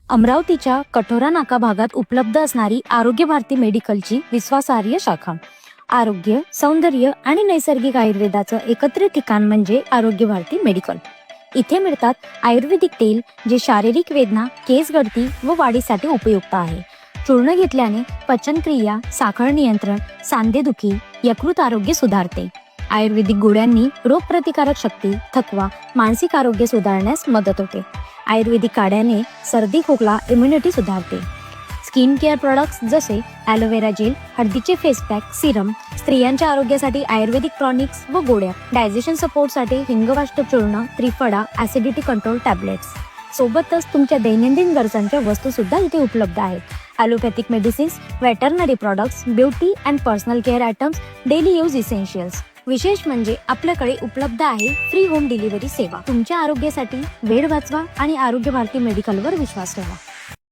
अमरावतीच्या कठोरा नाका भागात उपलब्ध असणारी आरोग्य भारती मेडिकलची विश्वासार्ह शाखा. आरोग्य, सौंदर्य आणि नैसर्गिक आयुर्वेदाचं एकत्रित ठिकाण म्हणजे आरोग्य भारती मेडिकल. इथे मिळतात आयुर्वेदिक तेल जे शारीरिक वेदना, केस गळती व वाढीसाठी उपयुक्त आहे. चूर्ण घेतल्याने पचनक्रिया, साखर नियंत्रण, सांधेदुखी, यकृत आरोग्य सुधारते. आयुर्वेदिक गोळ्यांनी रोगप्रतिकारक शक्ती, थकवा, मानसिक आरोग्य सुधारण्यास मदत होते. आयुर्वेदिक काढ्याने सर्दी, खोकला, इम्युनिटी सुधारते. स्किन केअर प्रोडक्ट्स जसे ॲलोवेरा जेल, हळदीचे फेस पॅक, सिरम, स्त्रियांच्या आरोग्यासाठी आयुर्वेदिक टॉनिक्स व गोळ्या, डायजेशन सपोर्टसाठी हिंगवाष्ट चूर्ण, त्रिफळा, ॲसिडिटी कंट्रोल टॅब्लेट्स. सोबतच तुमच्या दैनंदिन गरजांच्या वस्तू सुद्धा इथे उपलब्ध आहेत. Allopathic medicines, veterinary products, beauty and personal care items, daily use essentials. विशेष म्हणजे आपल्याकडे उपलब्ध आहे फ्री होम डिलिव्हरी सेवा. तुमच्या आरोग्यासाठी वेळ वाचवा आणि आरोग्य भारती मेडिकलवर विश्वास ठेवा.